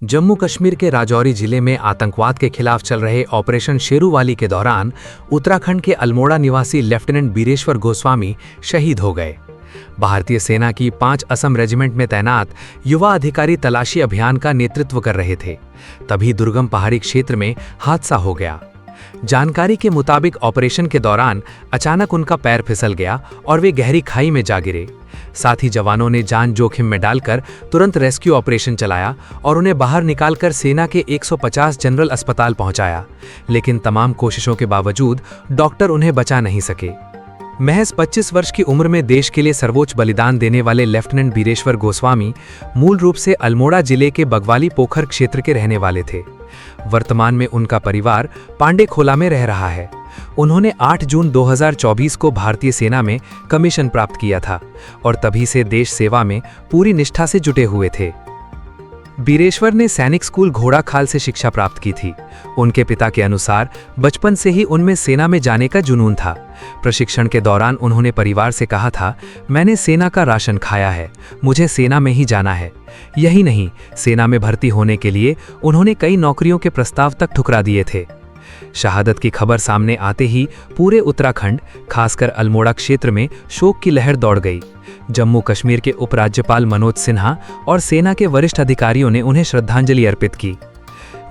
जम्मू कश्मीर के राजौरी जिले में आतंकवाद के खिलाफ चल रहे ऑपरेशन शेरूवाली के दौरान उत्तराखंड के अल्मोड़ा निवासी लेफ्टिनेंट बीरेश्वर गोस्वामी शहीद हो गए। भारतीय सेना की 5 असम रेजिमेंट में तैनात युवा अधिकारी तलाशी अभियान का नेतृत्व कर रहे थे। तभी दुर्गम पहाड़ी क्षेत्र में हादसा हो गया। जानकारी के मुताबिक ऑपरेशन के दौरान अचानक उनका पैर फिसल गया और वे गहरी खाई में जा गिरे। साथ ही जवानों ने जान जोखिम में डालकर तुरंत रेस्क्यू ऑपरेशन चलाया और उन्हें बाहर निकालकर सेना के 150 जनरल अस्पताल पहुंचाया, लेकिन तमाम कोशिशों के बावजूद डॉक्टर उन्हें बचा नहीं सके। महज 25 वर्ष की उम्र में देश के लिए सर्वोच्च बलिदान देने वाले लेफ्टिनेंट बीरेश्वर गोस्वामी मूल रूप से अल्मोड़ा जिले के बगवाली पोखर क्षेत्र के रहने वाले थे। वर्तमान में उनका परिवार पांडेखोला में रह रहा है। उन्होंने 8 जून 2024 को भारतीय सेना में कमीशन प्राप्त किया था और तभी से देश सेवा में पूरी निष्ठा से जुटे हुए थे। बीरेश्वर ने सैनिक स्कूल घोड़ाखाल से शिक्षा प्राप्त की थी। उनके पिता के अनुसार बचपन से ही उनमें सेना में जाने का जुनून था। प्रशिक्षण के दौरान उन्होंने परिवार से कहा था, मैंने सेना का राशन खाया है, मुझे सेना में ही जाना है। यही नहीं, सेना में भर्ती होने के लिए उन्होंने कई नौकरियों के प्रस्ताव तक ठुकरा दिए थे। शहादत की खबर सामने आते ही पूरे उत्तराखंड, खासकर अल्मोड़ा क्षेत्र में शोक की लहर दौड़ गई। जम्मू कश्मीर के उपराज्यपाल मनोज सिन्हा और सेना के वरिष्ठ अधिकारियों ने उन्हें श्रद्धांजलि अर्पित की।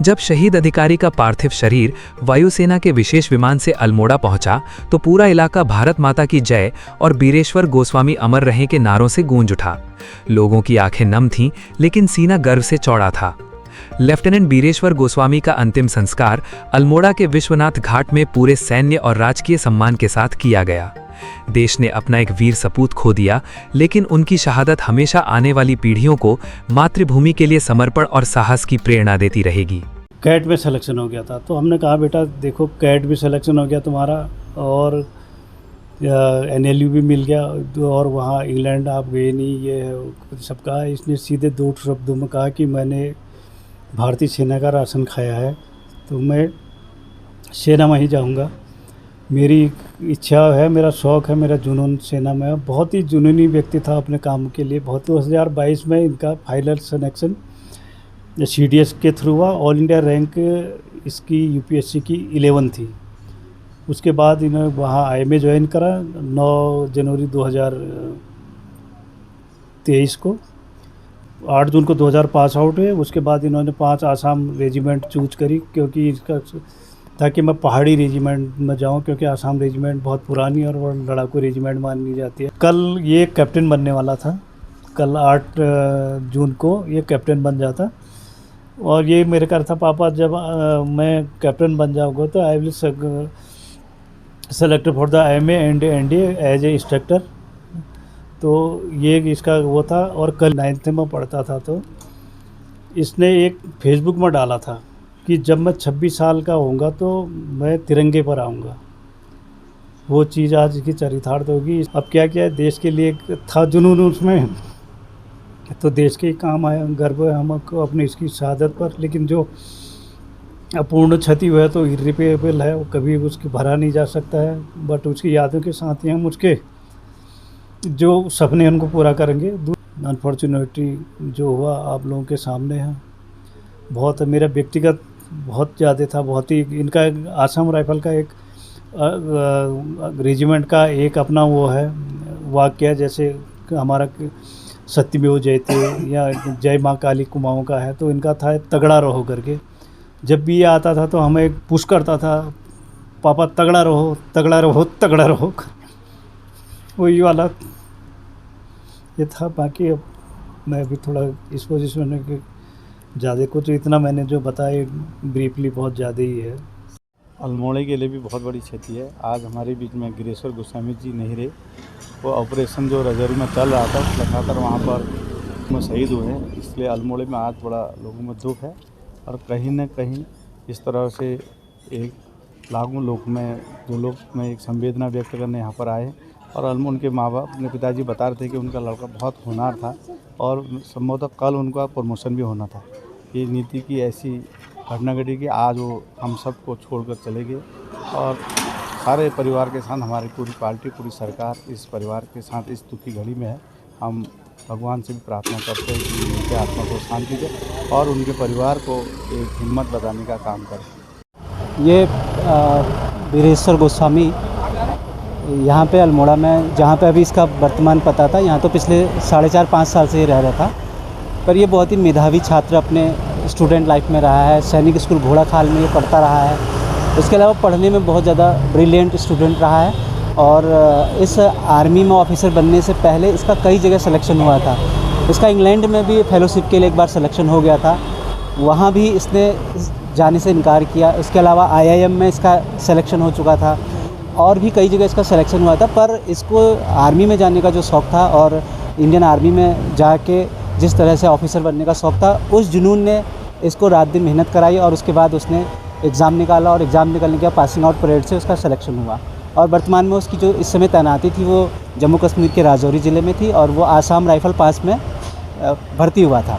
जब शहीद अधिकारी का पार्थिव शरीर वायुसेना के विशेष विमान से अल्मोड़ा पहुंचा तो पूरा इलाका भारत माता की जय और बीरेश्वर गोस्वामी अमर रहें के नारों से गूंज उठा। लोगों की आंखें नम थीं, लेकिन सीना गर्व से चौड़ा था। लेफ्टिनेंट बीरेश्वर गोस्वामी का अंतिम संस्कार अल्मोड़ा के विश्वनाथ घाट में पूरे सैन्य और राजकीय सम्मान के साथ किया गया। देश ने अपना एक वीर सपूत खो दिया, लेकिन उनकी शहादत हमेशा आने वाली पीढ़ियों को मातृभूमि के लिए समर्पण और साहस की प्रेरणा देती रहेगी। कैट में सिलेक्शन हो गया था, तो हमने कहा बेटा देखो कैट भी सिलेक्शन हो गया तुम्हारा और NLU भी मिल गया और वहाँ इंग्लैंड आप गए नहीं, ये सब कहा। इसने सीधे 2 शब्दों में कहा कि मैंने भारतीय सेना का राशन खाया है, तो मैं सेना में ही जाऊंगा। मेरी इच्छा है, मेरा शौक़ है, मेरा जुनून सेना में है। बहुत ही जुनूनी व्यक्ति था अपने काम के लिए। बहुत 2022 में इनका फाइनल सिलेक्शन CDS के थ्रू हुआ। ऑल इंडिया रैंक इसकी UPSC की 11 थी। उसके बाद इन्होंने वहाँ IMA ज्वाइन करा 9 जनवरी 2023 को। 8 जून को 2000 पास आउट हुए। उसके बाद इन्होंने 5 आसाम रेजिमेंट चूज करी, क्योंकि इसका ताकि मैं पहाड़ी रेजिमेंट में जाऊं, क्योंकि आसाम रेजिमेंट बहुत पुरानी और वो लड़ाकू रेजिमेंट मानी जाती है। कल ये कैप्टन बनने वाला था, कल 8 जून को ये कैप्टन बन जाता और ये मेरे कर था, पापा जब मैं कैप्टन बन जाऊँगा तो I will select for the IMA and NDA as a instructor. तो ये इसका वो था। और कल 9th में पढ़ता था तो इसने एक फेसबुक में डाला था कि जब मैं 26 साल का होऊंगा तो मैं तिरंगे पर आऊँगा। वो चीज़ आज की चरितार्थ होगी। अब क्या क्या है, देश के लिए था जुनून उसमें, तो देश के काम आया। गर्व है हमको अपनी इसकी शहादत पर, लेकिन जो अपूर्ण क्षति हुआ है तो इर्रिपेबल है, वो कभी उसकी भरा नहीं जा सकता है। बट उसकी यादों के साथ ही हम उसके जो सपने उनको पूरा करेंगे। अनफॉर्चुनेटली जो हुआ आप लोगों के सामने है। बहुत मेरा व्यक्तिगत बहुत ज़्यादा था। बहुत ही इनका आसाम राइफल का एक रेजिमेंट का एक अपना वो है वाक्य, जैसे हमारा सत्यमेव जयते या जय माँ काली कुमाऊँ का है, तो इनका था तगड़ा रहो करके। जब भी ये आता था तो हमें एक पुश करता था, पापा तगड़ा रहो तगड़ा रहो तगड़ा रहो। वही वाला ये था। बाकी अब मैं भी थोड़ा इस पोजीशन में कि ज़्यादा कुछ इतना मैंने जो बताया ब्रीफली बहुत ज़्यादा ही है। अल्मोड़े के लिए भी बहुत बड़ी क्षति है। आज हमारे बीच में बीरेश्वर गोस्वामी जी नहीं रहे। वो ऑपरेशन जो राजौरी में चल रहा था लगातार वहाँ पर वो शहीद हुए हैं, इसलिए अल्मोड़े में आज बड़ा लोगों में दुख है। और कहीं न कहीं इस तरह से एक लाखों लोग में जो लोग में एक संवेदना व्यक्त करने यहाँ पर आए। और उनके माँ बाप अपने पिताजी बता रहे थे कि उनका लड़का बहुत होनहार था और संभवतः कल उनका प्रमोशन भी होना था। ये नीति की ऐसी घटना घटी कि आज वो हम सबको छोड़कर चले गए। और सारे परिवार के साथ हमारी पूरी पार्टी, पूरी सरकार इस परिवार के साथ इस दुखी घड़ी में है। हम भगवान से भी प्रार्थना करते हैं कि उनके आत्मा को शांति दे और उनके परिवार को एक हिम्मत बताने का काम करें। ये वीरेश्वर गोस्वामी यहाँ पे अल्मोड़ा में, जहाँ पे अभी इसका वर्तमान पता था, यहाँ तो पिछले 4.5-5 साल से ही रह रहा था। पर ये बहुत ही मेधावी छात्र अपने स्टूडेंट लाइफ में रहा है। सैनिक स्कूल घोड़ाखाल में ये पढ़ता रहा है। इसके अलावा पढ़ने में बहुत ज़्यादा ब्रिलियंट स्टूडेंट रहा है और इस आर्मी में ऑफिसर बनने से पहले इसका कई जगह सिलेक्शन हुआ था। इसका इंग्लैंड में भी फेलोशिप के लिए एक बार सिलेक्शन हो गया था, वहाँ भी इसने जाने से इनकार किया। इसके अलावा IIM में इसका सिलेक्शन हो चुका था और भी कई जगह इसका सिलेक्शन हुआ था। पर इसको आर्मी में जाने का जो शौक़ था और इंडियन आर्मी में जाके जिस तरह से ऑफिसर बनने का शौक़ था, उस जुनून ने इसको रात दिन मेहनत कराई और उसके बाद उसने एग्ज़ाम निकाला और एग्ज़ाम निकलने के बाद पासिंग आउट परेड से उसका सिलेक्शन हुआ। और वर्तमान में उसकी जो इस समय तैनाती थी वो जम्मू कश्मीर के राजौरी ज़िले में थी और वो आसाम राइफल पास में भर्ती हुआ था।